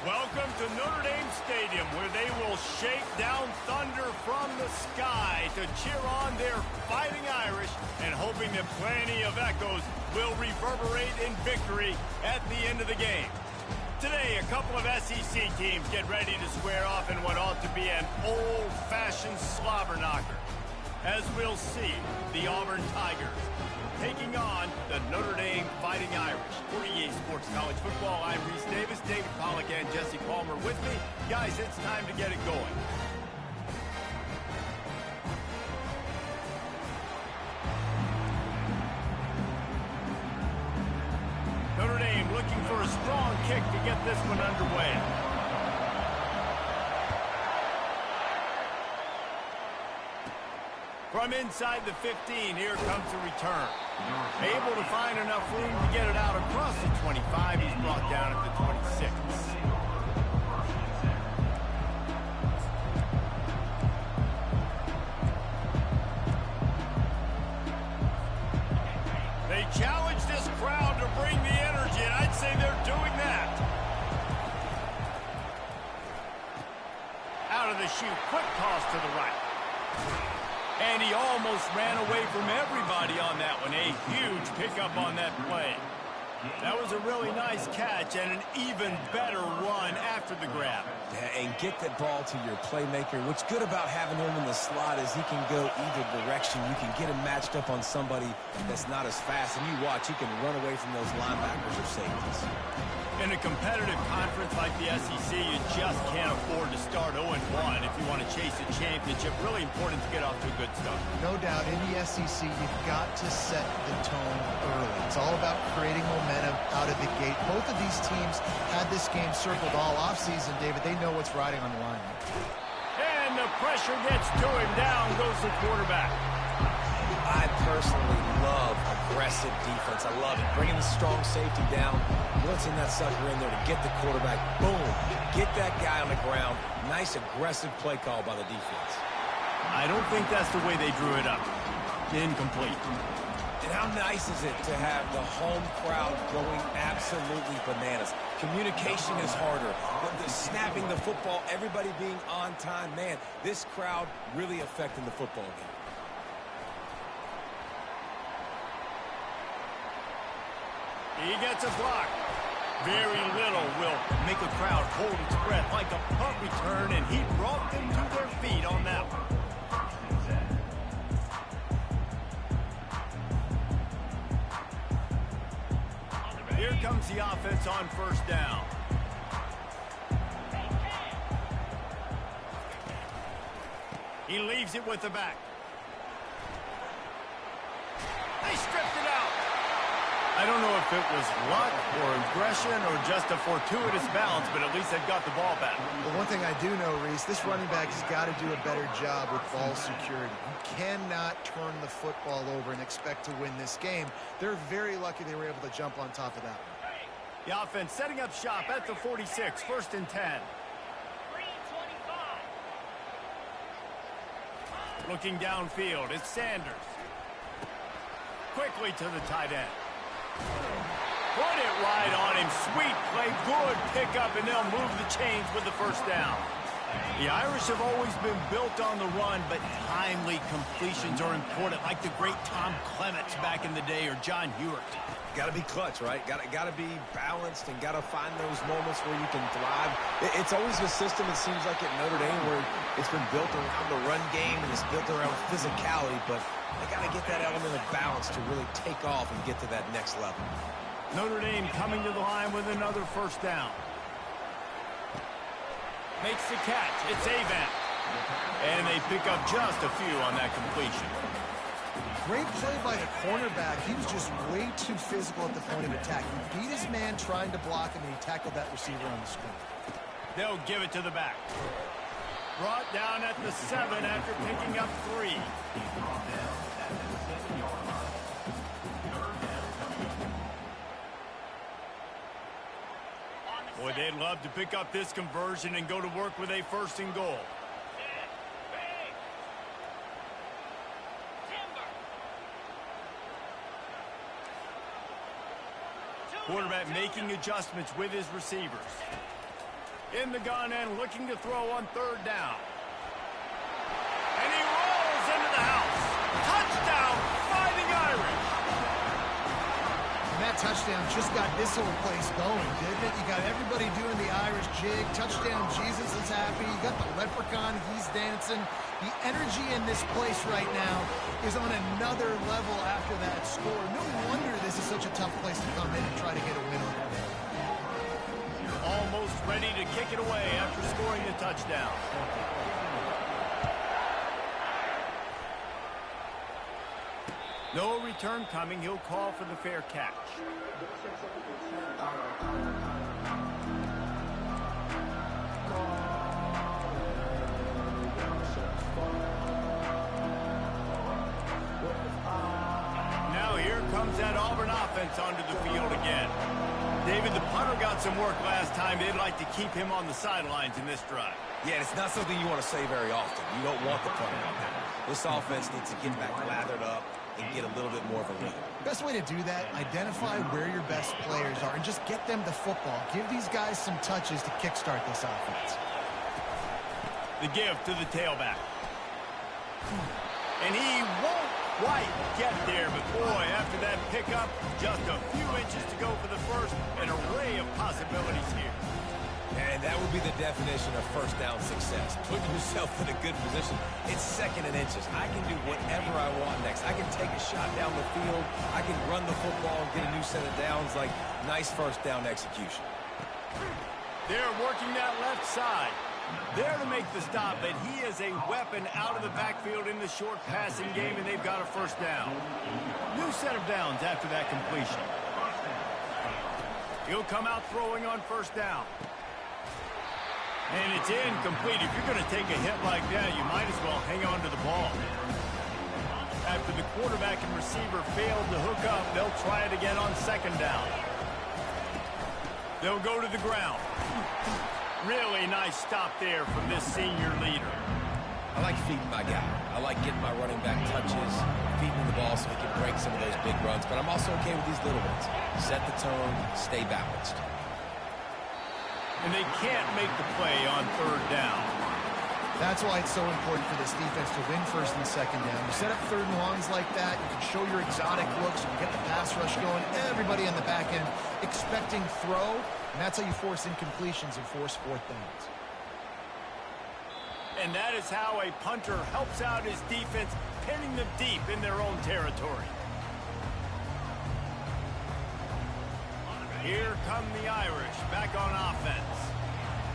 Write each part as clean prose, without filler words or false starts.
Welcome to Notre Dame Stadium, where they will shake down thunder from the sky to cheer on their Fighting Irish and hoping that plenty of echoes will reverberate in victory at the end of the game. Today, a couple of SEC teams get ready to square off in what ought to be an old-fashioned slobber knocker. As we'll see, the Auburn Tigers taking on the Notre Dame Fighting Irish. For EA Sports College Football, I'm Reese Davis, David Pollack, and Jesse Palmer with me. Guys, it's time to get it going. Notre Dame looking for a strong kick to get this one underway. From inside the 15, here comes the return. Able to find enough room to get it out across the 25. He's brought down at the 26. They challenge this crowd to bring the energy, and I'd say they're doing that. Out of the chute, quick toss to the right. And he almost ran away from everybody on that one. A huge pickup on that play. That was a really nice catch and an even better run after the grab. Yeah, and get that ball to your playmaker. What's good about having him in the slot is he can go either direction. You can get him matched up on somebody that's not as fast. And you watch, he can run away from those linebackers or safeties. In a competitive conference like the SEC, you just can't afford to start 0-1 if you want to chase a championship. Really important to get off to a good start. No doubt, in the SEC, you've got to set the tone early. It's all about creating momentum out of the gate. Both of these teams had this game circled all offseason, David. They know what's riding on the line. And the pressure gets to him. Down goes the quarterback. I personally love aggressive defense. I love it. Bringing the strong safety down, blitzing that sucker in there to get the quarterback. Boom. Get that guy on the ground. Nice aggressive play call by the defense. I don't think that's the way they drew it up. Incomplete. And how nice is it to have the home crowd going absolutely bananas? Communication is harder. The snapping the football, everybody being on time. Man, this crowd really affecting the football game. He gets a block. Very little will make a crowd hold its breath like a punt return, and he brought them to their feet on that one. Here comes the offense on first down. He leaves it with the back. They stripped it out. I don't know if it was luck or aggression or just a fortuitous bounce, but at least they've got the ball back. Well, one thing I do know, Reese, this running back has got to do a better job with ball security. You cannot turn the football over and expect to win this game. They're very lucky they were able to jump on top of that one. The offense setting up shop at the 46, 1st and 10. Looking downfield, it's Sanders. Quickly to the tight end. Put it right on him. Sweet play, good pickup, and they'll move the chains with the first down. The Irish have always been built on the run, but timely completions are important, like the great Tom Clements back in the day or John Hewart. Got to be clutch, right? Got to be balanced and got to find those moments where you can thrive. It's always a system, it seems like, at Notre Dame where it's been built around the run game and it's built around physicality, but they got to get that element of balance to really take off and get to that next level. Notre Dame coming to the line with another first down. Makes the catch. It's Avant. And they pick up just a few on that completion. Great play by the cornerback. He was just way too physical at the point of attack. He beat his man trying to block him, and he tackled that receiver on the screen. They'll give it to the back. Brought down at the 7 after picking up 3. Boy, they'd love to pick up this conversion and go to work with a 1st and goal. Quarterback making adjustments with his receivers. In the gun and looking to throw on third down. And he rolls into the house. Touchdown, Fighting Irish. And that touchdown just got this whole place going, didn't it? You got everybody doing the Irish jig. Touchdown, Jesus is happy. You got the leprechaun, he's dancing. The energy in this place right now is on another level after that score. No wonder this is such a tough place to come in and try to get a win over. Almost ready to kick it away after scoring the touchdown. No return coming. He'll call for the fair catch. Now here comes that Auburn offense onto the field again. David, the punter got some work last time. They'd like to keep him on the sidelines in this drive. Yeah, it's not something you want to say very often. You don't want the punter out there. This offense needs to get back lathered up and get a little bit more of a lead. Best way to do that, identify where your best players are and just get them the football. Give these guys some touches to kickstart this offense. The give to the tailback. And he won't quite get there, but boy, after that pickup, just a few inches to go for the first. An array of possibilities here. And that would be the definition of first down success. Put yourself in a good position. It's second and inches. I can do whatever I want next. I can take a shot down the field. I can run the football and get a new set of downs. Like, nice first down execution. They're working that left side. There to make the stop, but he is a weapon out of the backfield in the short passing game, and they've got a first down. New set of downs after that completion. He'll come out throwing on first down. And it's incomplete. If you're going to take a hit like that, you might as well hang on to the ball. After the quarterback and receiver failed to hook up, they'll try it again on second down. They'll go to the ground. Really nice stop there from this senior leader. I like feeding my guy. I like getting my running back touches, feeding the ball so he can break some of those big runs. But I'm also okay with these little ones. Set the tone, stay balanced. And they can't make the play on third down. That's why it's so important for this defense to win first and second down. You set up third and longs like that, you can show your exotic looks, you can get the pass rush going, everybody on the back end expecting throw, and that's how you force incompletions and force fourth downs. And that is how a punter helps out his defense, pinning them deep in their own territory. Here come the Irish back on offense.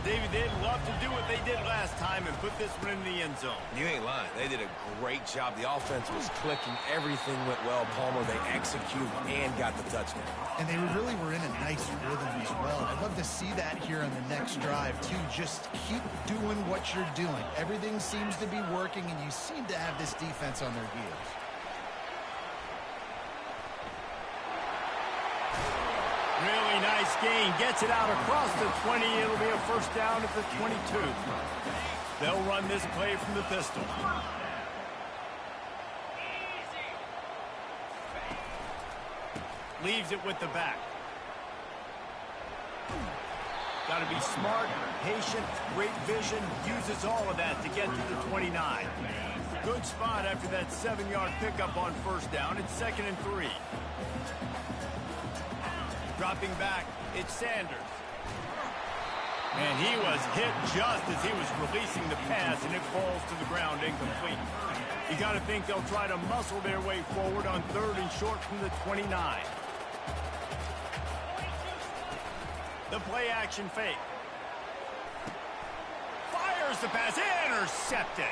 David, they'd love to do what they did last time and put this one in the end zone. You ain't lying. They did a great job. The offense was clicking. Everything went well. Palmer, they executed and got the touchdown. And they really were in a nice rhythm as well. I'd love to see that here on the next drive, too. Just keep doing what you're doing. Everything seems to be working, and you seem to have this defense on their heels. Really nice gain. Gets it out across the 20. It'll be a first down at the 22. They'll run this play from the pistol. Leaves it with the back. Got to be smart, patient, great vision. Uses all of that to get to the 29. Good spot after that 7-yard pickup on first down. It's 2nd and 3. Dropping back, it's Sanders. And he was hit just as he was releasing the pass, and it falls to the ground incomplete. You got to think they'll try to muscle their way forward on 3rd and short from the 29. The play action fake. Fires the pass, intercepted.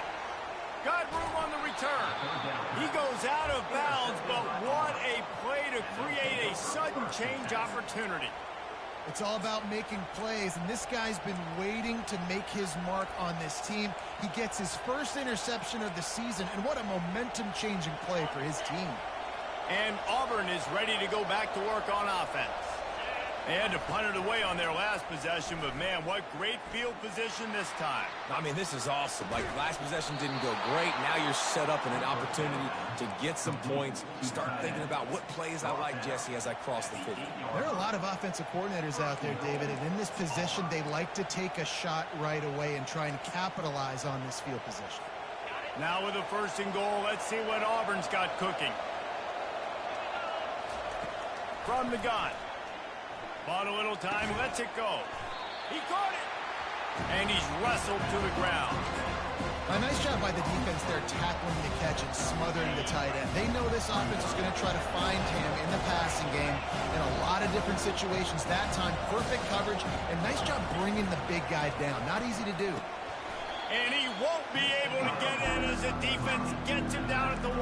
Got room on the return. He goes out of bounds, but what a play to create a sudden change opportunity. It's all about making plays, and this guy's been waiting to make his mark on this team. He gets his first interception of the season, and what a momentum-changing play for his team. And Auburn is ready to go back to work on offense. They had to punt it away on their last possession, but man, what great field position this time. I mean, this is awesome. Like, last possession didn't go great. Now you're set up in an opportunity to get some points. Start thinking about what plays I like, Jesse, as I cross the 50. There are a lot of offensive coordinators out there, David, and in this position, they like to take a shot right away and try and capitalize on this field position. Now with a 1st and goal, let's see what Auburn's got cooking. From the gun. Bought a little time, lets it go. He caught it. And he's wrestled to the ground. A nice job by the defense there tackling the catch and smothering the tight end. They know this offense is going to try to find him in the passing game in a lot of different situations. That time, perfect coverage and nice job bringing the big guy down. Not easy to do. And he won't be able to get in as the defense gets him down at the 1.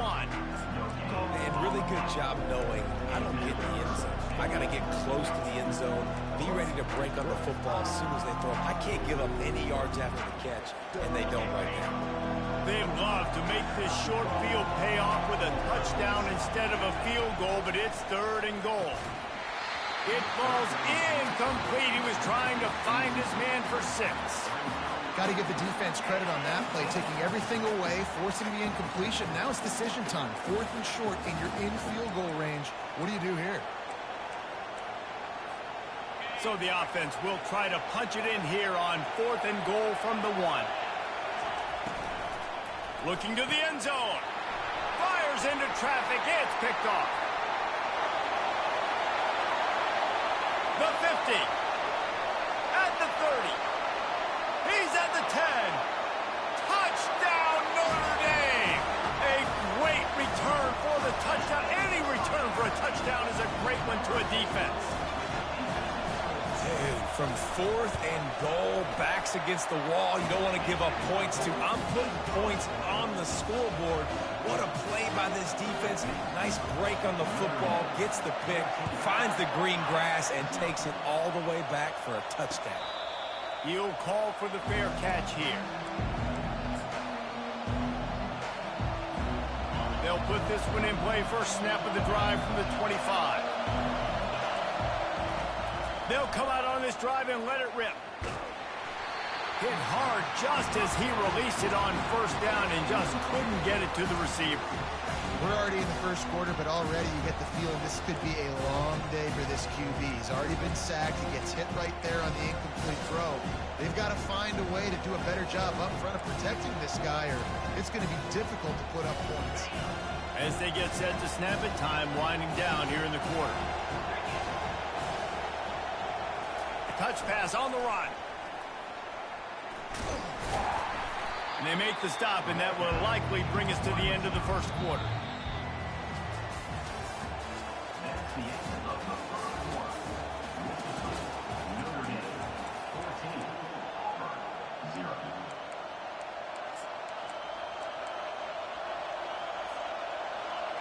And really good job knowing I don't get in the end zone. I got to get close to the end zone, be ready to break on the football as soon as they throw it. I can't give up any yards after the catch, and they don't right now. They love to make this short field pay off with a touchdown instead of a field goal, but it's 3rd and goal. It falls incomplete. He was trying to find his man for 6. Got to give the defense credit on that play, taking everything away, forcing the incompletion. Now it's decision time. 4th and short, and you're in field goal range. What do you do here? So the offense will try to punch it in here on 4th and goal from the 1. Looking to the end zone. Fires into traffic. It's picked off. The 50. At the 30. He's at the 10. Touchdown, Notre Dame. A great return for the touchdown. Any return for a touchdown is a great one to a defense. Dude, from 4th and goal, backs against the wall. You don't want to give up points to. I'm putting points on the scoreboard. What a play by this defense. Nice break on the football, gets the pick, finds the green grass, and takes it all the way back for a touchdown. He'll call for the fair catch here. They'll put this one in play. First snap of the drive from the 25. They'll come out on this drive and let it rip. Hit hard just as he released it on 1st down and just couldn't get it to the receiver. We're already in the 1st quarter, but already you get the feeling this could be a long day for this QB. He's already been sacked. He gets hit right there on the incomplete throw. They've got to find a way to do a better job up front of protecting this guy, or it's going to be difficult to put up points. As they get set to snap it, time winding down here in the quarter. Touch pass on the run. And they make the stop, and that will likely bring us to the end of the 1st quarter.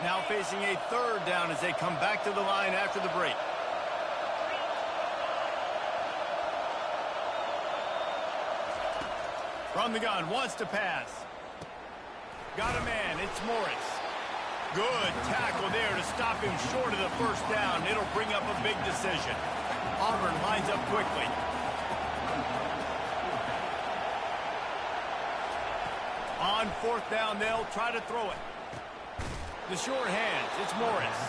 Now facing a 3rd down as they come back to the line after the break. From the gun, wants to pass. Got a man, it's Morris. Good tackle there to stop him short of the 1st down. It'll bring up a big decision. Auburn lines up quickly. On 4th down, they'll try to throw it. The short hands, it's Morris.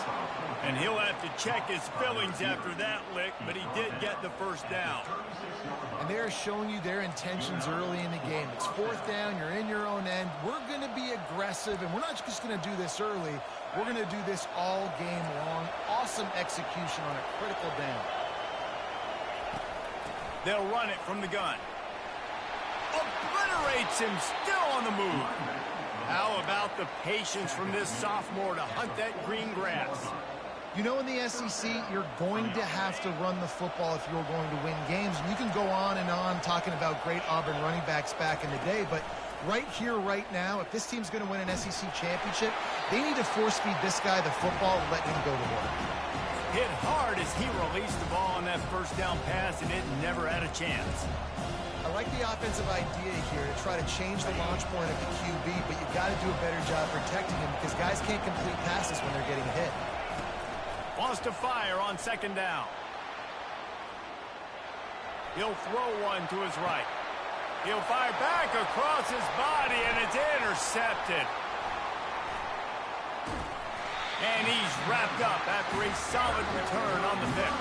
And he'll have to check his fillings after that lick, but he did get the 1st down. And they're showing you their intentions early in the game. It's 4th down, you're in your own end. We're going to be aggressive, and we're not just going to do this early. We're going to do this all game long. Awesome execution on a critical down. They'll run it from the gun. Obliterates him, still on the move. How about the patience from this sophomore to hunt that green grass? You know, in the SEC, you're going to have to run the football if you're going to win games. And you can go on and on talking about great Auburn running backs back in the day, but right here, right now, if this team's going to win an SEC championship, they need to force-feed this guy the football and let him go to work. Hit hard as he released the ball on that 1st down pass, and it never had a chance. I like the offensive idea here to try to change the launch point of the QB, but you've got to do a better job protecting him because guys can't complete passes when they're getting hit. Wants to fire on 2nd down. He'll throw one to his right. He'll fire back across his body, and it's intercepted. And he's wrapped up after a solid return on the pick.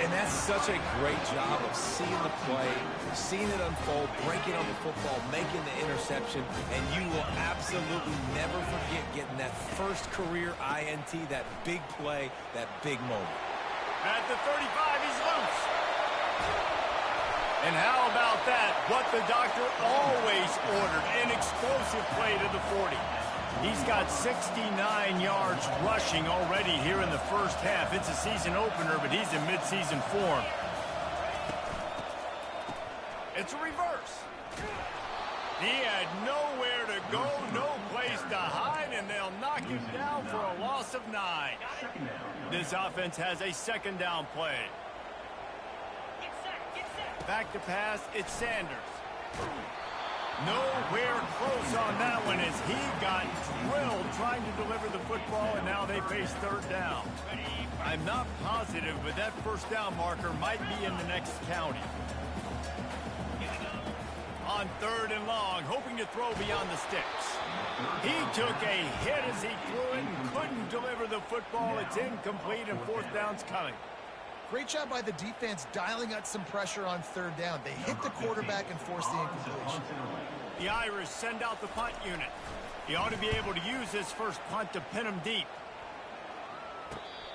And that's such a great job of seeing the play, seeing it unfold, breaking on the football, making the interception, and you will absolutely never forget getting that first career INT, that big play, that big moment. At the 35, he's loose. And how about that? What the doctor always ordered, an explosive play to the 40. He's got 69 yards rushing already here in the first half. It's a season opener, but he's in midseason form. It's a reverse. He had nowhere to go, no place to hide, and they'll knock him down for a loss of 9. This offense has a second down play. Back to pass, it's Sanders. Nowhere close on that one as he got drilled trying to deliver the football, and now they face third down. I'm not positive, but that first down marker might be in the next county. On third and long, hoping to throw beyond the sticks. He took a hit as he threw it and couldn't deliver the football. It's incomplete, and fourth down's coming. Great job by the defense dialing out some pressure on third down. They hit the quarterback and forced the incompletion. The Irish send out the punt unit. He ought to be able to use this first punt to pin him deep.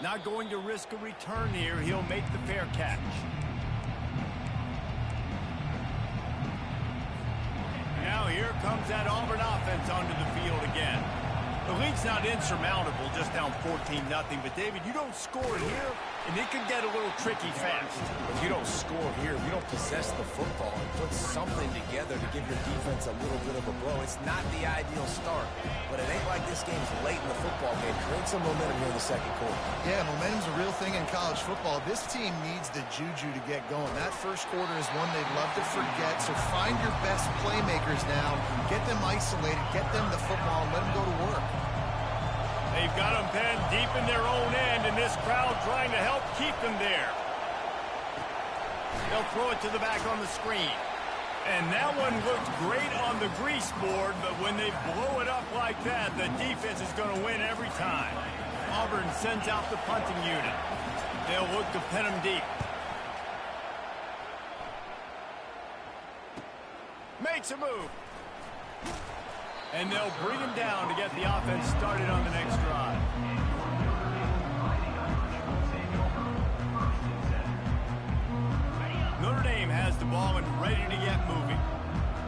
Not going to risk a return here. He'll make the fair catch. Now here comes that Auburn offense onto the field again. The lead's not insurmountable, just down 14-0. But, David, you don't score here, and it can get a little tricky fast. If you don't score here, if you don't possess the football and put something together to give your defense a little bit of a blow, it's not the ideal start. But it ain't like this game's late in the football game. Create some momentum here in the second quarter. Yeah, momentum's a real thing in college football. This team needs the juju to get going. That first quarter is one they'd love to forget. So find your best playmakers now. Get them isolated. Get them the football and let them go to work. They've got them pinned deep in their own end, and this crowd trying to help keep them there. They'll throw it to the back on the screen. And that one looked great on the grease board, but when they blow it up like that, the defense is going to win every time. Auburn sends out the punting unit. They'll look to pin them deep. Makes a move. And they'll bring him down to get the offense started on the next drive. Notre Dame has the ball and ready to get moving.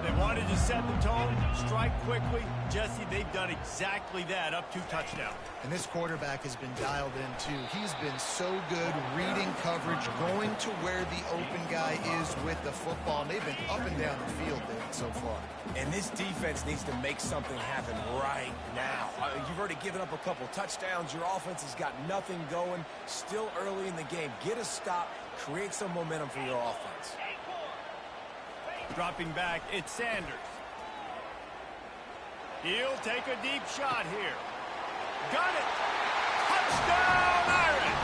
They wanted to set the tone, strike quickly. Jesse, they've done exactly that, up 2 touchdowns. And this quarterback has been dialed in, too. He's been so good reading coverage, going to where the open guy is with the football. And they've been up and down the field, David, so far. And this defense needs to make something happen right now. You've already given up a couple touchdowns. Your offense has got nothing going. Still early in the game. Get a stop. Create some momentum for your offense. Dropping back, it's Sanders. He'll take a deep shot here. Got it! Touchdown, Irish!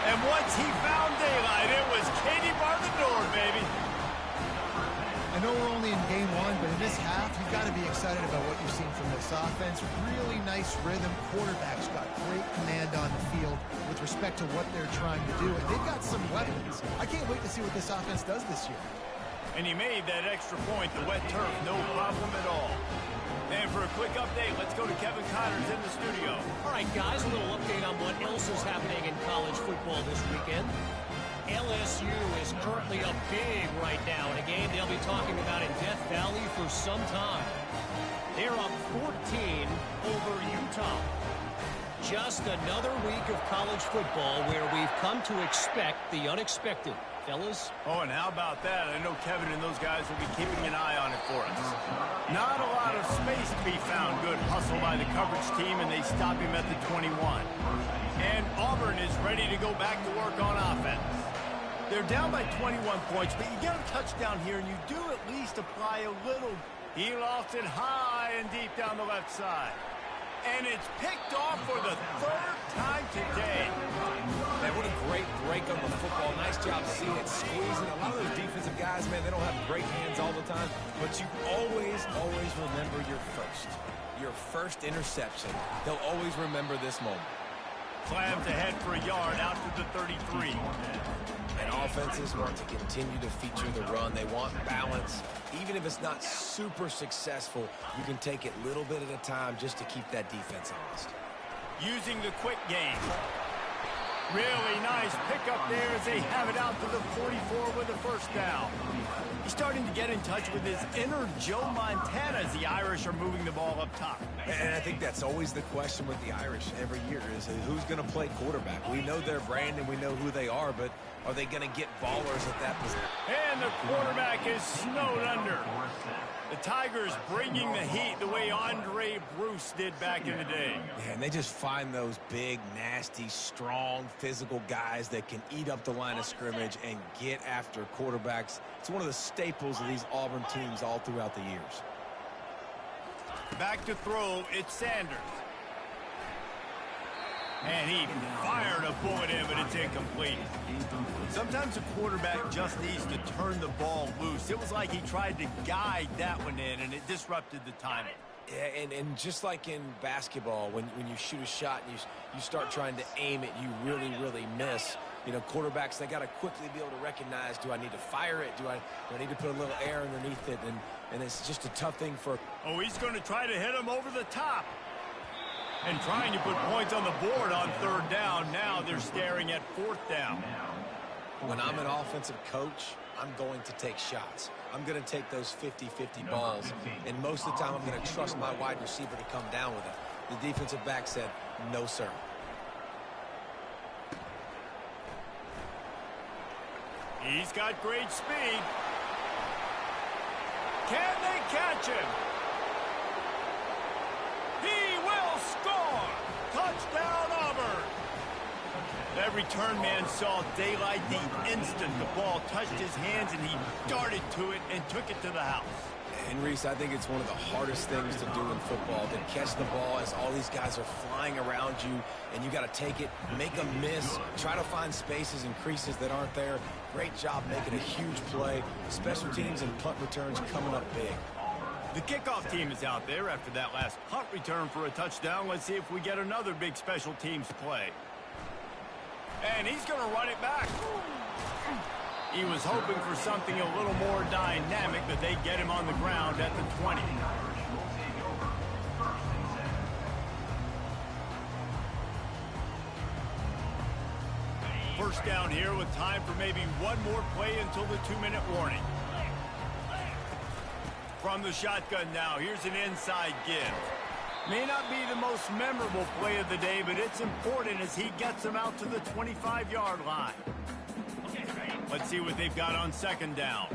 And once he found daylight, it was Katie bar the door, baby. I know we're only in game 1, but in this half, you've got to be excited about what you've seen from this offense. Really nice rhythm. Quarterback's got great command on the field with respect to what they're trying to do. And they've got some weapons. I can't wait to see what this offense does this year. And he made that extra point, the wet turf, no problem at all. And for a quick update, let's go to Kevin Connors in the studio. All right, guys, a little update on what else is happening in college football this weekend. LSU is currently up big right now in a game they'll be talking about in Death Valley for some time. They're up 14 over Utah. Just another week of college football where we've come to expect the unexpected. Fellas? Oh, and how about that? I know Kevin and those guys will be keeping an eye on it for us. Not a lot of space to be found. Good hustle by the coverage team, and they stop him at the 21. And Auburn is ready to go back to work on offense. They're down by 21 points, but you get a touchdown here, and you do at least apply a little. He lofts it high and deep down the left side. And it's picked off for the third time today. Man, what a great break on the football. Nice job seeing it, squeezing. A lot of those defensive guys, man, they don't have great hands all the time, but you always remember your first interception. They'll always remember this moment. Slams ahead for a yard out to the 33. And offenses want to continue to feature the run. They want balance. Even if it's not super successful, you can take it little bit at a time just to keep that defense honest. Using the quick game. Really nice pickup there as they have it out to the 44 with a first down. He's starting to get in touch with his inner Joe Montana as the Irish are moving the ball up top. And I think that's always the question with the Irish every year is who's going to play quarterback. We know their brand and we know who they are, but are they going to get ballers at that position? And the quarterback is snowed under. The Tigers bringing the heat the way Andre Bruce did back in the day. Yeah, and they just find those big, nasty, strong, physical guys that can eat up the line of scrimmage and get after quarterbacks. It's one of the staples of these Auburn teams all throughout the years. Back to throw, it's Sanders. And he fired a bullet in, but it's incomplete. Sometimes a quarterback just needs to turn the ball loose. It was like he tried to guide that one in, and it disrupted the timing. Yeah, and just like in basketball, when you shoot a shot and you start trying to aim it, you really miss. You know, quarterbacks, they got to quickly be able to recognize, do I need to fire it? Do I need to put a little air underneath it? And it's just a tough thing for... Oh, he's going to try to hit him over the top. And trying to put points on the board on third down. Now they're staring at fourth down. When I'm an offensive coach, I'm going to take shots. I'm going to take those 50-50 balls. And most of the time, I'm going to trust my wide receiver to come down with it. The defensive back said, no, sir. He's got great speed. Can they catch him? He will score! Touchdown, Auburn! That return man saw daylight the instant the ball touched his hands, and he darted to it and took it to the house. And, Reese, I think it's one of the hardest things to do in football, to catch the ball as all these guys are flying around you, and you got to take it, make a miss, try to find spaces and creases that aren't there. Great job making a huge play. Special teams and punt returns coming up big. The kickoff team is out there after that last punt return for a touchdown. Let's see if we get another big special teams play. And he's going to run it back. He was hoping for something a little more dynamic, but they get him on the ground at the 20. First down here with time for maybe one more play until the 2-minute warning. From the shotgun now, here's an inside give. May not be the most memorable play of the day, but it's important as he gets them out to the 25-yard line. Let's see what they've got on second down.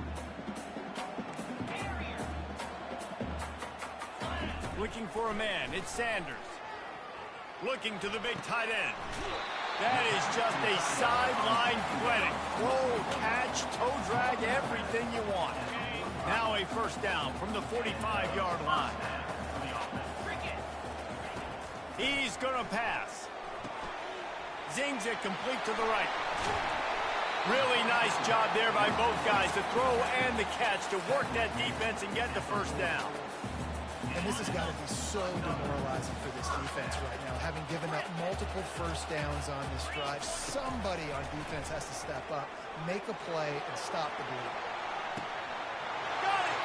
Looking for a man, it's Sanders. Looking to the big tight end. That is just a sideline clinic. Roll, catch, toe drag, everything you want. Now a first down from the 45-yard line. He's going to pass. Zings it complete to the right. Really nice job there by both guys, the throw and the catch, to work that defense and get the first down. And this has got to be so demoralizing for this defense right now. Having given up multiple first downs on this drive, somebody on defense has to step up, make a play, and stop the bleed. Got it!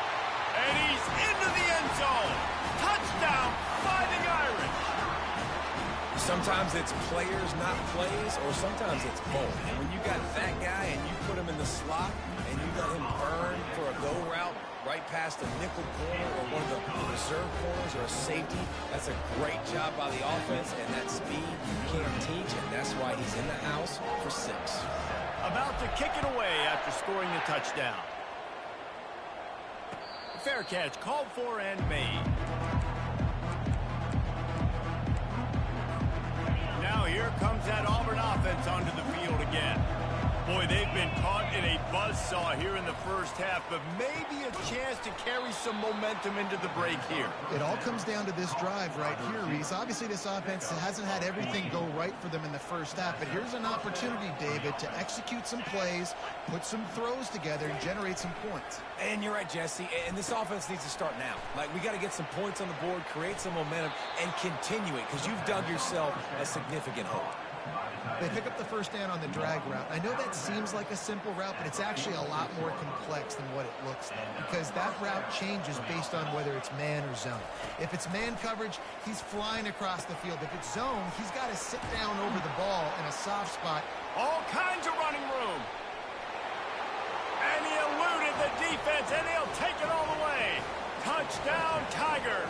And he's into the end zone. Touchdown, Fighting Irish. Sometimes it's players, not plays, or sometimes it's both. And when you got that guy and you put him in the slot and you let him burn for a go route right past a nickel corner or one of the reserve corners or a safety, that's a great job by the offense, and that speed you can't teach, and that's why he's in the house for 6. About to kick it away after scoring the touchdown. Fair catch called for and made. Now here comes that Auburn offense onto the field again. Boy, they've been caught in a buzzsaw here in the first half, but maybe a chance to carry some momentum into the break here. It all comes down to this drive right here, Reese. Obviously, this offense hasn't had everything go right for them in the first half, but here's an opportunity, David, to execute some plays, put some throws together, and generate some points. And you're right, Jesse, and this offense needs to start now. Like, we got to get some points on the board, create some momentum, and continue it, because you've dug yourself a significant hole. They pick up the first down on the drag route. I know that seems like a simple route, but it's actually a lot more complex than what it looks like, because that route changes based on whether it's man or zone. If it's man coverage, he's flying across the field. If it's zone, he's got to sit down over the ball in a soft spot. All kinds of running room. And he eluded the defense, and he'll take it all the way. Touchdown, Tigers.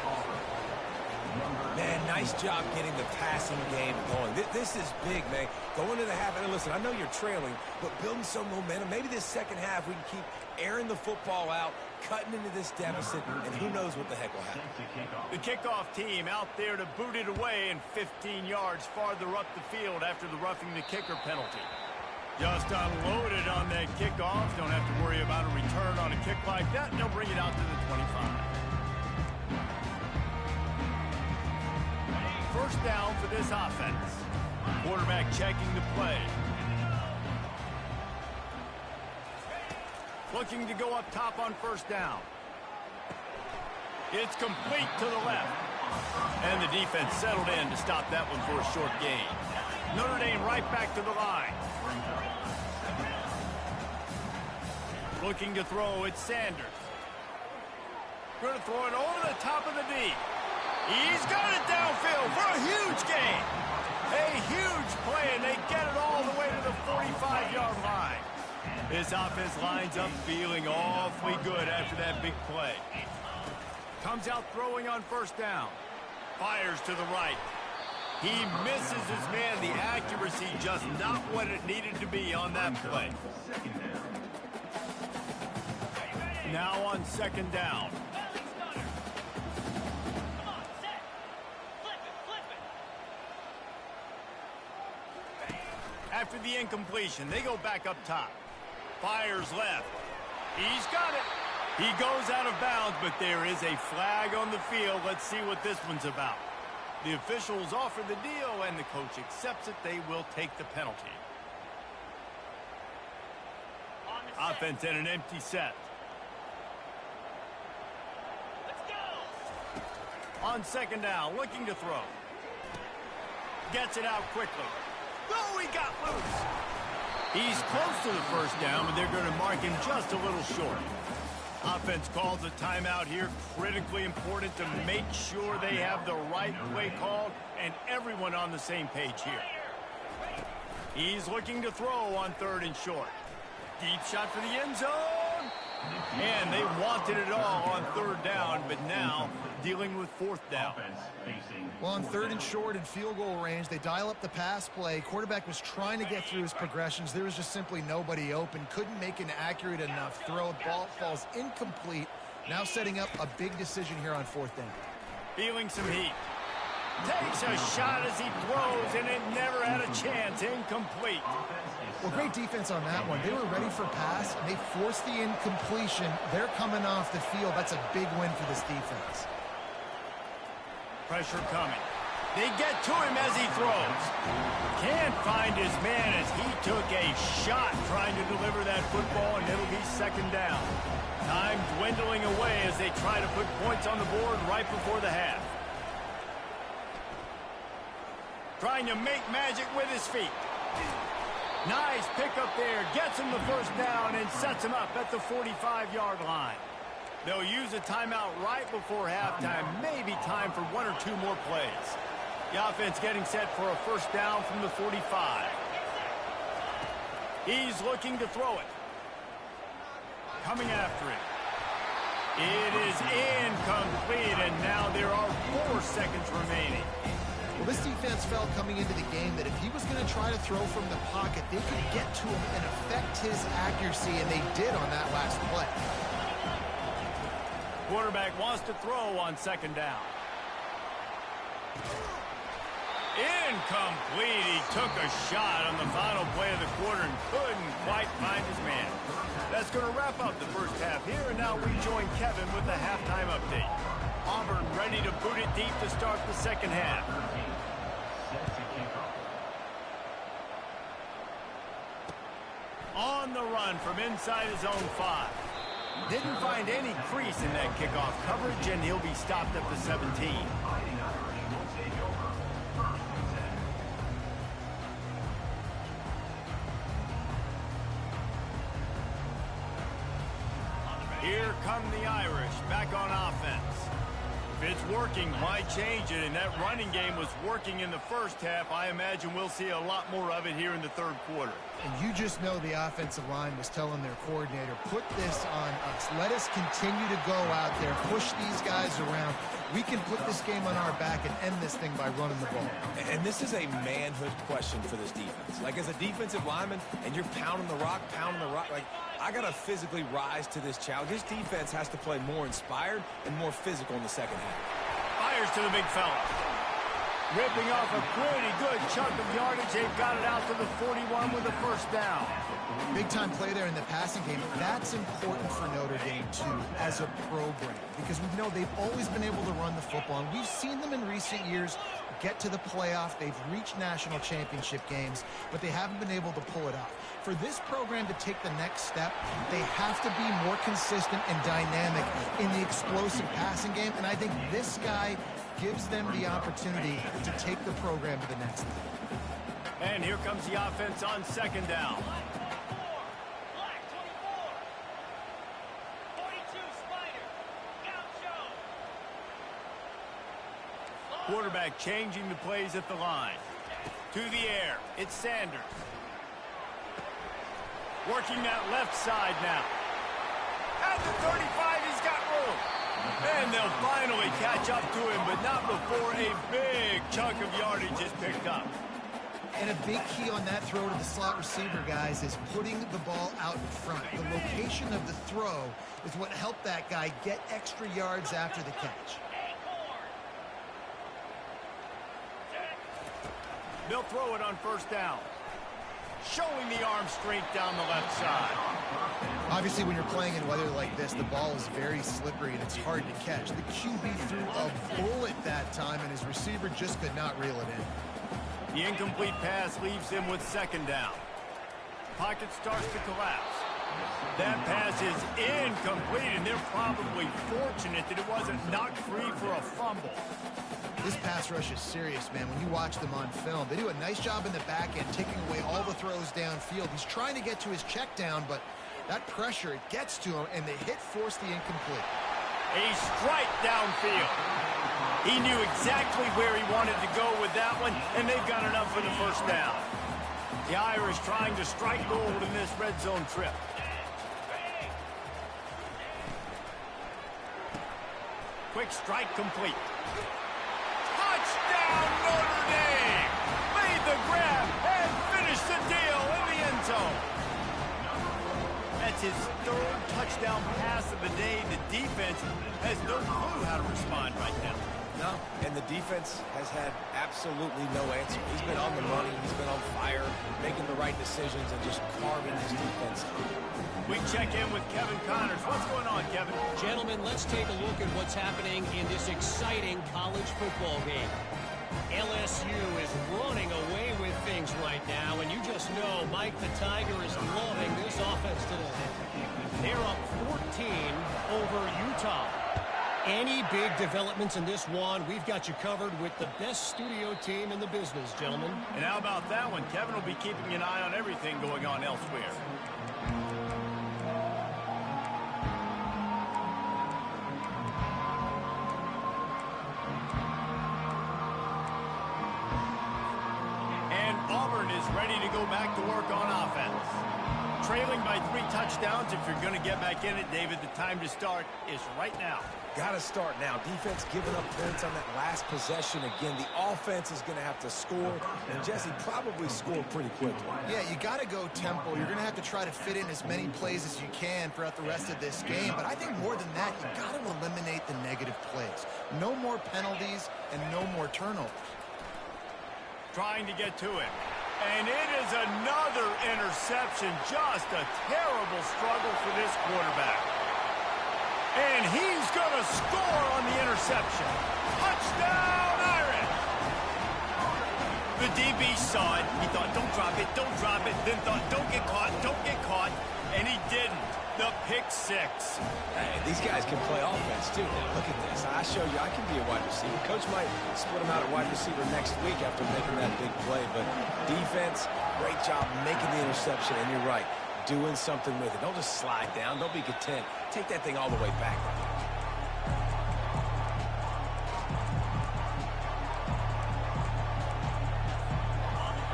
Man, nice job getting the passing game going. This is big, man. Going into the half, and listen, I know you're trailing, but building some momentum. Maybe this second half we can keep airing the football out, cutting into this deficit, and who knows what the heck will happen. The kickoff team out there to boot it away and 15 yards farther up the field after the roughing the kicker penalty. Just unloaded on that kickoff. Don't have to worry about a return on a kick like that, and they'll bring it out to the 25. First down for this offense. Quarterback checking the play. Looking to go up top on first down. It's complete to the left. And the defense settled in to stop that one for a short gain. Notre Dame right back to the line. Looking to throw, it's Sanders. Going to throw it over the top of the D. He's got it downfield for a huge gain. A huge play, and they get it all the way to the 45-yard line. This offense lines up feeling awfully good after that big play. Comes out throwing on first down. Fires to the right. He misses his man. The accuracy just not what it needed to be on that play. Now on second down. After the incompletion, they go back up top. Fires left. He's got it. He goes out of bounds, but there is a flag on the field. Let's see what this one's about. The officials offer the deal, and the coach accepts it. They will take the penalty. Offense in an empty set. Let's go. On second down, looking to throw. Gets it out quickly. Oh, he got loose. He's close to the first down, but they're going to mark him just a little short. Offense calls a timeout here. Critically important to make sure they have the right play called and everyone on the same page here. He's looking to throw on third and short. Deep shot for the end zone. And they wanted it all on third down, but now dealing with fourth down. Well, on third and short and field goal range, they dial up the pass play. Quarterback was trying to get through his progressions. There was just simply nobody open. Couldn't make an accurate enough throw. Ball falls incomplete. Now setting up a big decision here on fourth down. Feeling some heat. Takes a shot as he throws, and it never had a chance. Incomplete. Well, great defense on that one. They were ready for pass, and they forced the incompletion. They're coming off the field. That's a big win for this defense. Pressure coming. They get to him as he throws. Can't find his man as he took a shot trying to deliver that football, and it'll be second down. Time dwindling away as they try to put points on the board right before the half. Trying to make magic with his feet. Nice pickup there. Gets him the first down and sets him up at the 45-yard line. They'll use a timeout right before halftime. Maybe time for one or two more plays. The offense getting set for a first down from the 45. He's looking to throw it. Coming after it. It is incomplete, and now there are 4 seconds remaining. Well, this defense felt coming into the game that if he was going to try to throw from the pocket, they could get to him and affect his accuracy, and they did on that last play. Quarterback wants to throw on second down. Incomplete. He took a shot on the final play of the quarter and couldn't quite find his man. That's going to wrap up the first half here, and now we join Kevin with the halftime update. Auburn ready to boot it deep to start the second half. On the run from inside his own 5. Didn't find any crease in that kickoff coverage, and he'll be stopped at the 17. Here come the Irish, back on offense. If it's working, why change it? And that running game was working in the first half. I imagine we'll see a lot more of it here in the third quarter. And you just know the offensive line was telling their coordinator, put this on us. Let us continue to go out there, push these guys around. We can put this game on our back and end this thing by running the ball. And this is a manhood question for this defense. Like, as a defensive lineman, and you're pounding the rock, like, I got to physically rise to this challenge. This defense has to play more inspired and more physical in the second half. Fires to the big fella. Ripping off a pretty good chunk of yardage. They've got it out to the 41 with a first down. Big-time play there in the passing game. That's important for Notre Dame, too, as a program, because we know they've always been able to run the football, and we've seen them in recent years get to the playoff. They've reached national championship games, but they haven't been able to pull it off. For this program to take the next step, they have to be more consistent and dynamic in the explosive passing game, and I think this guy gives them the opportunity to take the program to the next level. And here comes the offense on second down. Quarterback changing the plays at the line. To the air, it's Sanders. Working that left side now. At the 35, he's got room. And they'll finally catch up to him, but not before a big chunk of yardage is picked up. And a big key on that throw to the slot receiver, guys, is putting the ball out in front. The location of the throw is what helped that guy get extra yards after the catch. They'll throw it on first down. Showing the arm strength down the left side. Obviously, when you're playing in weather like this, the ball is very slippery and it's hard to catch. The QB threw a bullet that time, and his receiver just could not reel it in. The incomplete pass leaves him with second down. Pocket starts to collapse. That pass is incomplete, and they're probably fortunate that it wasn't knocked free for a fumble. This pass rush is serious, man. When you watch them on film, they do a nice job in the back end, taking away all the throws downfield. He's trying to get to his check down, but that pressure, it gets to him, and the hit forced the incomplete. A strike downfield. He knew exactly where he wanted to go with that one, and they've got enough for the first down. The Irish trying to strike gold in this red zone trip. Quick strike complete. Touchdown, Notre Dame! Made the grab and finished the deal in the end zone. That's his third touchdown pass of the day. The defense has no clue how to respond right now. No, and the defense has had absolutely no answer. He's been on the money. He's been on fire, making the right decisions, and just carving his defense. We check in with Kevin Connors. What's going on, Kevin? Gentlemen, let's take a look at what's happening in this exciting college football game. LSU is running away with things right now, and you just know Mike the Tiger is loving this offense today. They're up 14 over Utah. Any big developments in this one, we've got you covered with the best studio team in the business, gentlemen. And how about that one? Kevin will be keeping an eye on everything going on elsewhere. And Auburn is ready to go back to work on offense. Trailing by 3 touchdowns. If you're going to get back in it, David, the time to start is right now. Got to start now. Defense giving up points on that last possession. Again, the offense is going to have to score, and Jesse probably scored pretty quickly. Yeah, you got to go tempo. You're going to have to try to fit in as many plays as you can throughout the rest of this game. But I think more than that, you got to eliminate the negative plays. No more penalties and no more turnovers. trying to get to him. And it is another interception. Just a terrible struggle for this quarterback. And he's going to score on the interception. Touchdown, Irish! The DB saw it. He thought, don't drop it, don't drop it. Then thought, don't get caught, don't get caught. And he didn't. The pick six. Hey, these guys can play offense, too. Now, look at this. I show you I can be a wide receiver. Coach might split him out at wide receiver next week after making that big play. But defense, great job making the interception. And you're right, doing something with it. Don't just slide down. Don't be content. Take that thing all the way back.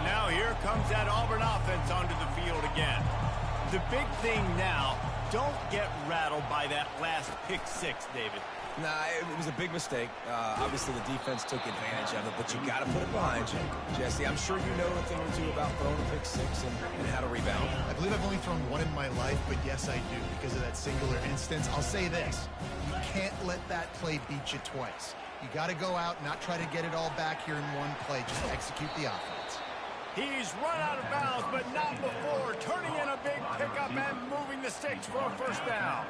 Now here comes that Auburn offense onto the field again. The big thing now, don't get rattled by that last pick six, David. Nah, it was a big mistake. Obviously, the defense took advantage of it, but you got to put it behind you. Jesse, I'm sure you know a thing or two about throwing a pick six and how to rebound. I believe I've only thrown one in my life, but yes, I do because of that singular instance. I'll say this. You can't let that play beat you twice. You got to go out, not try to get it all back here in one play. Just execute the offense. He's run out of bounds, but not before. Turning in a big pickup and moving the sticks for a first down.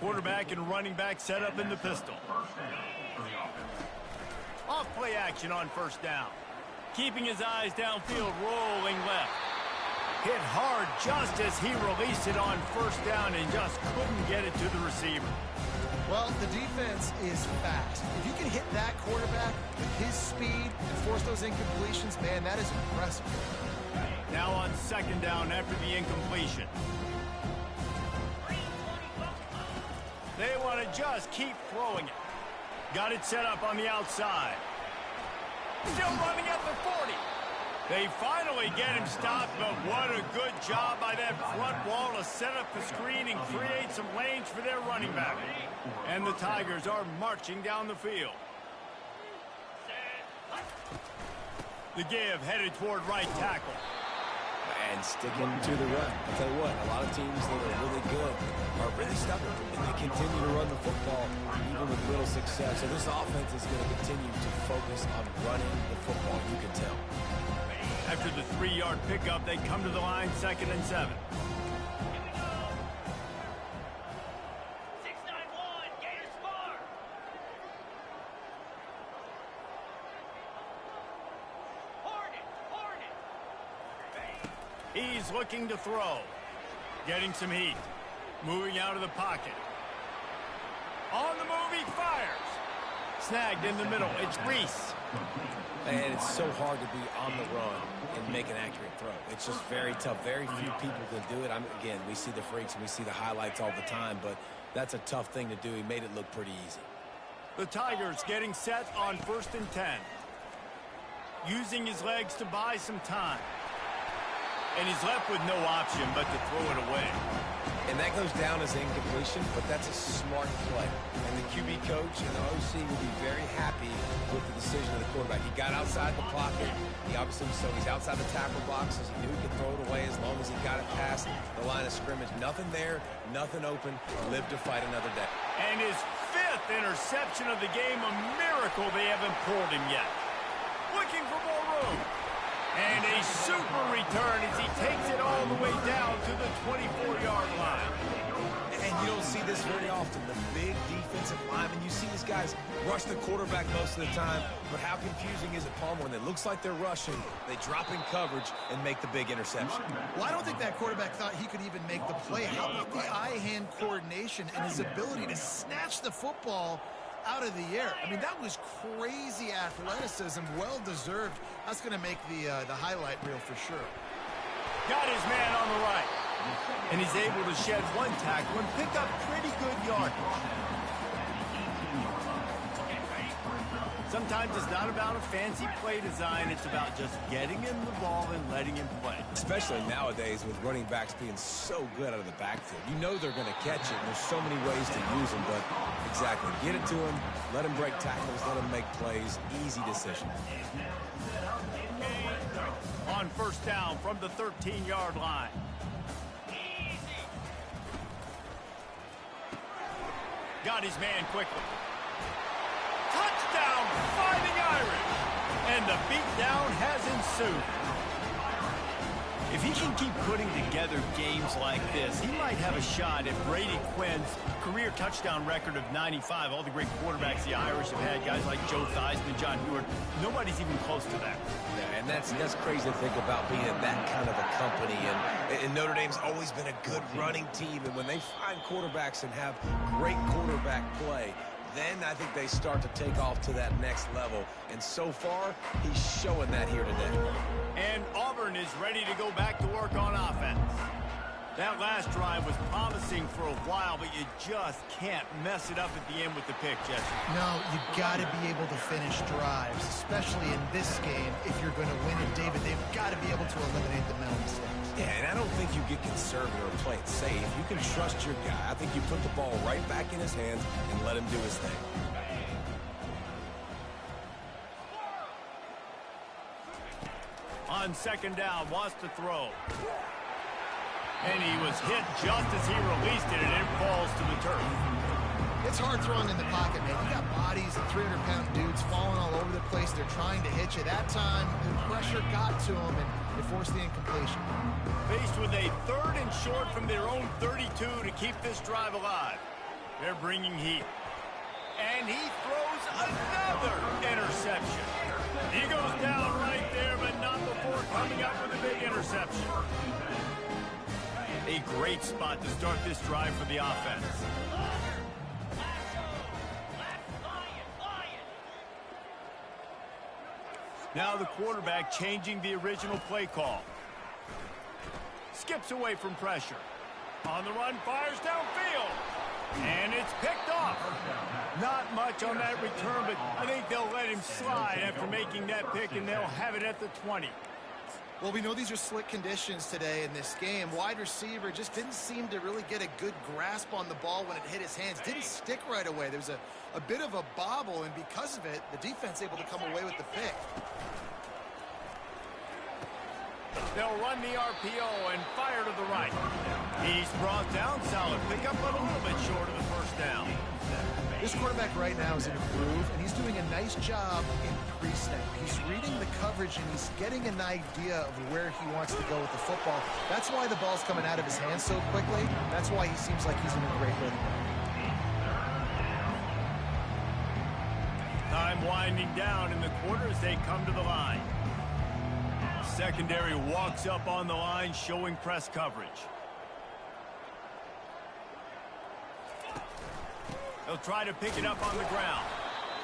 Quarterback and running back set up in the pistol. Off play action on first down. Keeping his eyes downfield, rolling left. Hit hard just as he released it on first down and just couldn't get it to the receiver. Well, the defense is fast. If you can hit that quarterback with his speed and force those incompletions, man, that is impressive. Now on second down after the incompletion. They want to just keep throwing it. Got it set up on the outside. Still running at the 40. They finally get him stopped, but what a good job by that front wall to set up the screen and create some lanes for their running back. And the Tigers are marching down the field. The give headed toward right tackle. And sticking to the run. I'll tell you what, a lot of teams that are really good are really stubborn, and they continue to run the football even with little success. So this offense is going to continue to focus on running the football, you can tell. After the 3-yard pickup, they come to the line, 2nd and 7. He's looking to throw. Getting some heat. Moving out of the pocket. On the move, he fires. Snagged in the middle. It's Reese. And it's so hard to be on the run and make an accurate throw. It's just very tough. Very few people can do it. Again, we see the freaks and we see the highlights all the time, but that's a tough thing to do. He made it look pretty easy. The Tigers getting set on 1st and 10. Using his legs to buy some time. And he's left with no option but to throw it away. And that goes down as incompletion, but that's a smart play. And the QB coach and the OC will be very happy with the decision of the quarterback. He got outside the pocket. He obviously, so he's outside the tackle boxes. He knew he could throw it away as long as he got it past the line of scrimmage. Nothing there, nothing open. Live to fight another day. And his 5th interception of the game, a miracle they haven't pulled him yet. Looking for more room. And a super return as he takes it all the way down to the 24-yard line. And you don't see this very often. The big defensive linemen, you see these guys rush the quarterback most of the time, but how confusing is it, Palmer, when it looks like they're rushing, they drop in coverage and make the big interception? Well, I don't think that quarterback thought he could even make the play. How about the eye-hand coordination and his ability to snatch the football out of the air? I mean, that was crazy athleticism, well-deserved. That's going to make the highlight reel for sure. Got his man on the right. And he's able to shed one tackle and pick up pretty good yardage. Sometimes it's not about a fancy play design. It's about just getting him the ball and letting him play. Especially nowadays with running backs being so good out of the backfield. You know they're going to catch it. There's so many ways to use them, but exactly. Get it to him, let him break tackles, let him make plays. Easy decision. On first down from the 13-yard line. Got his man quickly. Touchdown, Fighting Irish. And the beatdown has ensued. If he can keep putting together games like this, he might have a shot at Brady Quinn's career touchdown record of 95. All the great quarterbacks the Irish have had, guys like Joe Theismann, John Heward, nobody's even close to that. Yeah, and that's crazy to think about being in that kind of a company. And Notre Dame's always been a good running team. And when they find quarterbacks and have great quarterback play, then I think they start to take off to that next level. And so far, he's showing that here today. And Auburn is ready to go back to work on offense. That last drive was promising for a while, but you just can't mess it up at the end with the pick, Jesse. No, you got to be able to finish drives, especially in this game. If you're going to win it, David, they've got to be able to eliminate the mental mistakes. Yeah, and I don't think you get conservative or play it safe. You can trust your guy. I think you put the ball right back in his hands and let him do his thing. On second down, wants to throw. And he was hit just as he released it, and it falls to the turf. It's hard throwing in the pocket, man. You got bodies and 300-pound dudes falling all over the place. They're trying to hit you. That time, the pressure got to him, and it forced the incompletion. Faced with a 3rd and short from their own 32 to keep this drive alive. They're bringing heat. And he throws another interception. He goes down right there, but not before coming up with a big interception. A great spot to start this drive for the offense. Now the quarterback changing the original play call. Skips away from pressure. On the run, fires downfield. And it's picked off. Not much on that return, but I think they'll let him slide after making that pick, and they'll have it at the 20. Well, we know these are slick conditions today in this game. Wide receiver just didn't seem to really get a good grasp on the ball when it hit his hands. Didn't stick right away. There was a bit of a bobble, and because of it, the defense able to come away with the pick. They'll run the RPO and fire to the right. He's brought down, solid pickup, but a little bit short of the first down. This quarterback right now is in a groove, and he's doing a nice job in pre-snap. He's reading the coverage, and he's getting an idea of where he wants to go with the football. That's why the ball's coming out of his hands so quickly. That's why he seems like he's in a great rhythm. Time winding down in the quarter as they come to the line. Secondary walks up on the line, showing press coverage. They'll try to pick it up on the ground.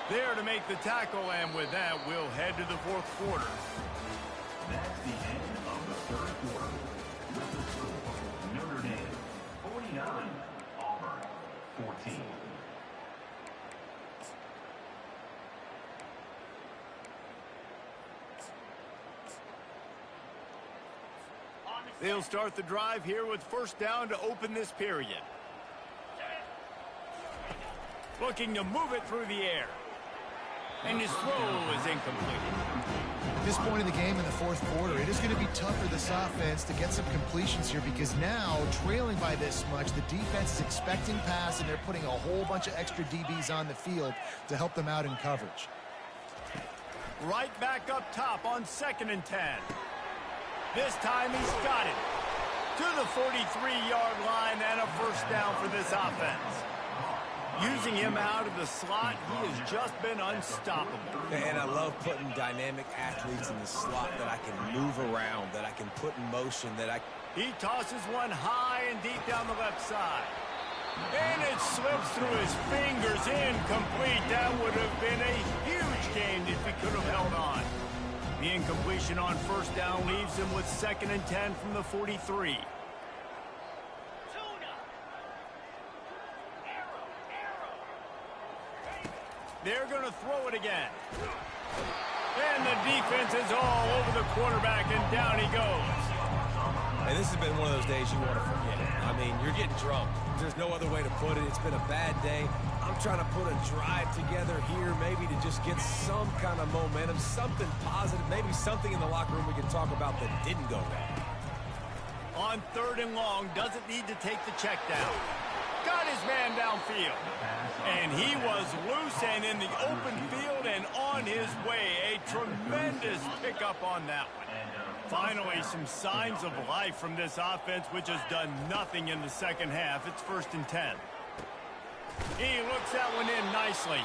There to make the tackle, and with that, we'll head to the fourth quarter. That's the end of the third quarter. With the score, Notre Dame 49, Auburn 14. They'll start the drive here with first down to open this period. Looking to move it through the air. And his throw is incomplete. At this point in the game in the fourth quarter, it is going to be tough for this offense to get some completions here because now, trailing by this much, the defense is expecting pass, and they're putting a whole bunch of extra DBs on the field to help them out in coverage. Right back up top on 2nd and 10. This time he's got it. To the 43-yard line and a first down for this offense. Using him out of the slot, he has just been unstoppable. And I love putting dynamic athletes in the slot that I can move around, that I can put in motion, He tosses one high and deep down the left side. And it slips through his fingers, incomplete. That would have been a huge gain if he could have held on. The incompletion on first down leaves him with 2nd and 10 from the 43. They're going to throw it again. And the defense is all over the quarterback, and down he goes. And this has been one of those days you want to forget. I mean, you're getting drunk. There's no other way to put it. It's been a bad day. I'm trying to put a drive together here, maybe to just get some kind of momentum, something positive, maybe something in the locker room we can talk about that didn't go well. On 3rd and long, doesn't need to take the check down. Got his man downfield. And he was loose and in the open field and on his way. A tremendous pickup on that one. Finally, some signs of life from this offense, which has done nothing in the second half. It's 1st and 10. He looks that one in nicely.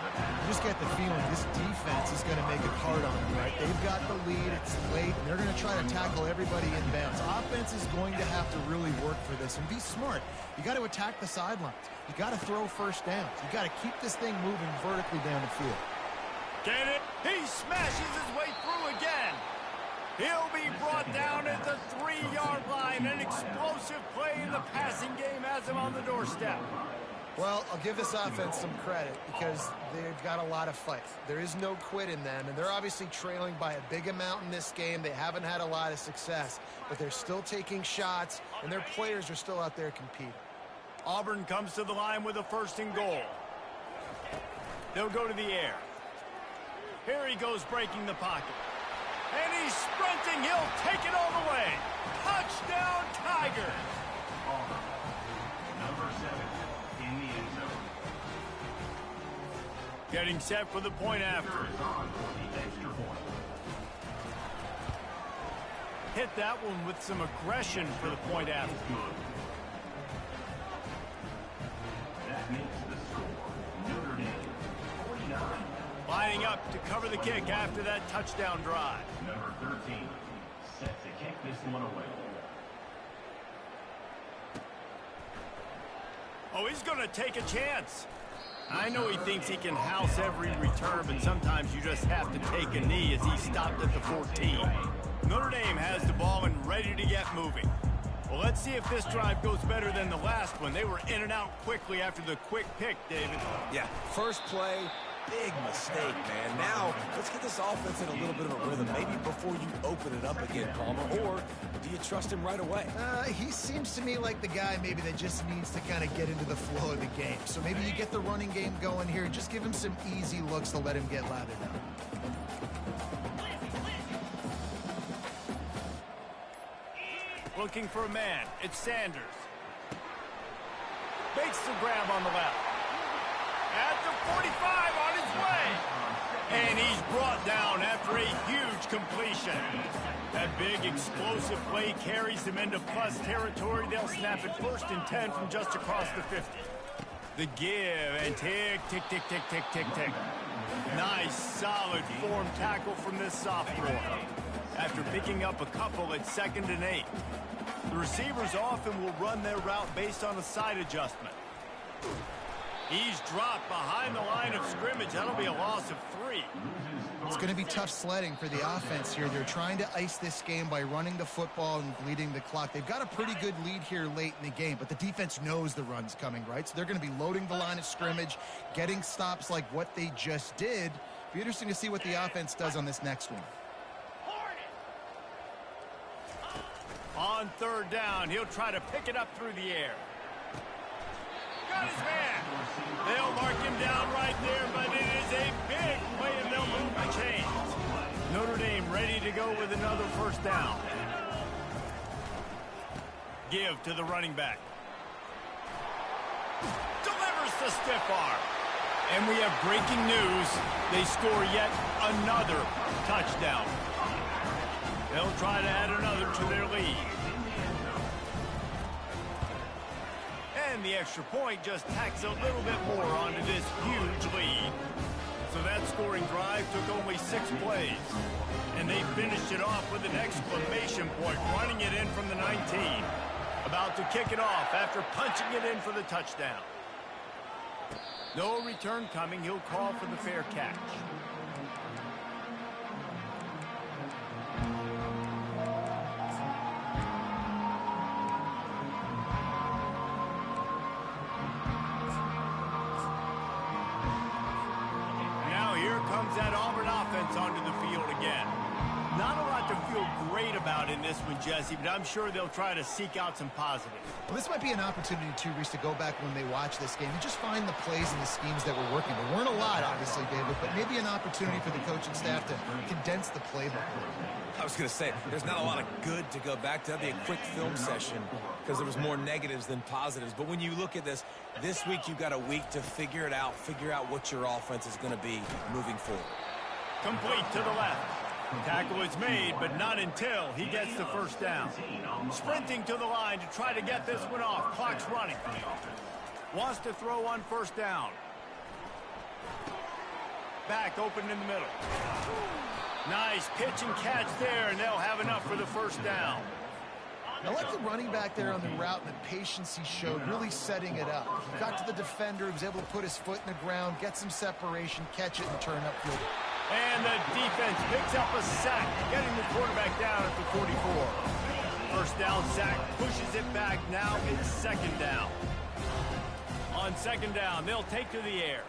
You just get the feeling this defense is going to make it hard on them, right? They've got the lead, it's late, and they're going to try to tackle everybody inbounds. Offense is going to have to really work for this and be smart. You got to attack the sidelines. You got to throw first downs. You got to keep this thing moving vertically down the field. Get it? He smashes his way through again. He'll be brought down at the 3-yard line. An explosive play in the passing game has him on the doorstep. Well, I'll give this offense some credit because they've got a lot of fight. There is no quit in them, and they're obviously trailing by a big amount in this game. They haven't had a lot of success, but they're still taking shots, and their players are still out there competing. Auburn comes to the line with a 1st and goal. They'll go to the air. Here he goes breaking the pocket. And he's sprinting. He'll take it all the way. Touchdown, Tigers. Auburn, number 7 in the end zone. Getting set for the point after. Third on for the extra point. Hit that one with some aggression for the point after. Good. That makes the score Notre Dame 49. Lining up to cover the kick after that touchdown drive. Number 13 set to kick this one away. Oh, he's going to take a chance. I know he thinks he can house every return, but sometimes you just have to take a knee as he stopped at the 14. Notre Dame has the ball and ready to get moving. Well, let's see if this drive goes better than the last one. They were in and out quickly after the quick pick, David. Yeah, first play, big mistake, man. Now, let's get this offense in a little bit of a rhythm. Maybe before you open it up again, Palmer, or do you trust him right away? He seems to me like the guy maybe that just needs to kind of get into the flow of the game. So maybe you get the running game going here and just give him some easy looks to let him get lathered up. Looking for a man. It's Sanders. Makes the grab on the left. At the 45 on his way. And he's brought down after a huge completion. That big explosive play carries them into plus territory. They'll snap it 1st and 10 from just across the 50. The give and tick, tick, tick, tick, tick, tick, tick. Nice, solid form tackle from this sophomore. After picking up a couple at 2nd and 8. The receivers often will run their route based on a side adjustment. He's dropped behind the line of scrimmage. That'll be a loss of 3. It's going to be tough sledding for the offense here. They're trying to ice this game by running the football and bleeding the clock. They've got a pretty good lead here late in the game, but the defense knows the run's coming, right? So they're going to be loading the line of scrimmage, getting stops like what they just did. Be interesting to see what the offense does on this next one. On 3rd down, he'll try to pick it up through the air. Got his man. They'll mark him down right there, but it is a big play, and they'll move the chains. Notre Dame ready to go with another 1st down. Give to the running back. Delivers the stiff arm. And we have breaking news. They score yet another touchdown. They'll try to add another to their lead. And the extra point just tacks a little bit more onto this huge lead. So that scoring drive took only 6 plays. And they finished it off with an exclamation point, running it in from the 19. About to kick it off after punching it in for the touchdown. No return coming. He'll call for the fair catch. Now here comes that Auburn offense onto the field again. Not a lot to feel great about in this one, Jesse, but I'm sure they'll try to seek out some positives. Well, this might be an opportunity, too, Reese, to go back when they watch this game and just find the plays and the schemes that were working. There weren't a lot, obviously, David, but maybe an opportunity for the coaching staff to condense the playbook. I was going to say, there's not a lot of good to go back to. That'd be a quick film session because there was more negatives than positives. But when you look at this week you've got a week to figure it out, figure out what your offense is going to be moving forward. Complete to the left. Tackle is made, but not until he gets the first down. Sprinting to the line to try to get this one off. Clock's running. Wants to throw on first down. Back open in the middle. Nice pitch and catch there, and they'll have enough for the first down. I like the running back there on the route and the patience he showed, really setting it up. He got to the defender, he was able to put his foot in the ground, get some separation, catch it, and turn upfield. And the defense picks up a sack, getting the quarterback down at the 44. First down sack, pushes it back. Now it's second down. On second down, they'll take to the air.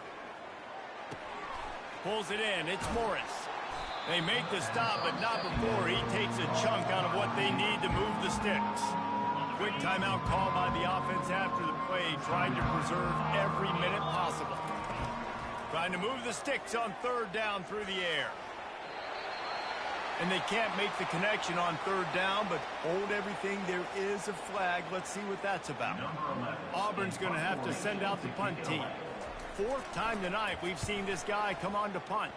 Pulls it in. It's Morris. They make the stop, but not before he takes a chunk out of what they need to move the sticks. Quick timeout call by the offense after the play, trying to preserve every minute possible. Trying to move the sticks on third down through the air. And they can't make the connection on third down, but hold everything. There is a flag. Let's see what that's about. Auburn's going to have to send out the punt team. Fourth time tonight we've seen this guy come on to punt.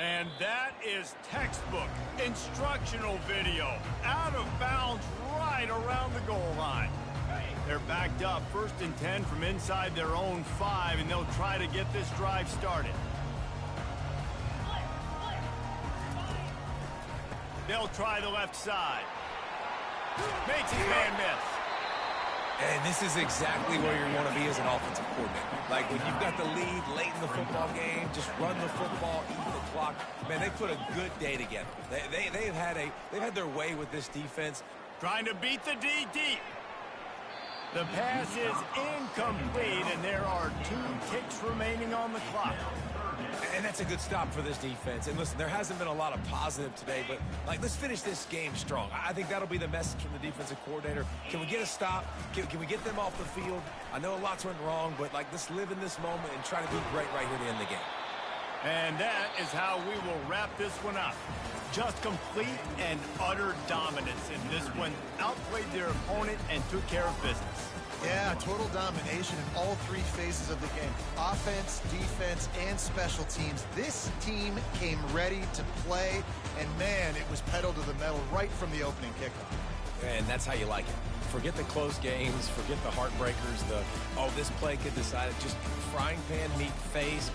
And that is textbook instructional video. Out of bounds right around the goal line. They're backed up 1st and 10 from inside their own 5, and they'll try to get this drive started. They'll try the left side. Makes his man miss. And this is exactly where you want to be as an offensive coordinator. Like when you've got the lead late in the football game, just run the football, eat the clock. Man, they put a good day together. They've had their way with this defense. Trying to beat the D deep. The pass is incomplete, and there are 2 ticks remaining on the clock. And that's a good stop for this defense. And listen, there hasn't been a lot of positive today, but let's finish this game strong. I think that'll be the message from the defensive coordinator. Can we get a stop? Can we get them off the field? I know lots went wrong, but let's live in this moment and try to be great right here to end the game. And that is how we will wrap this one up. Just complete and utter dominance in this one. Outplayed their opponent and took care of business. Yeah, total domination in all 3 phases of the game. Offense, defense, and special teams. This team came ready to play, and man, it was pedal to the metal right from the opening kickoff. And that's how you like it. Forget the close games, forget the heartbreakers, this play could decide it. Just frying pan meet face,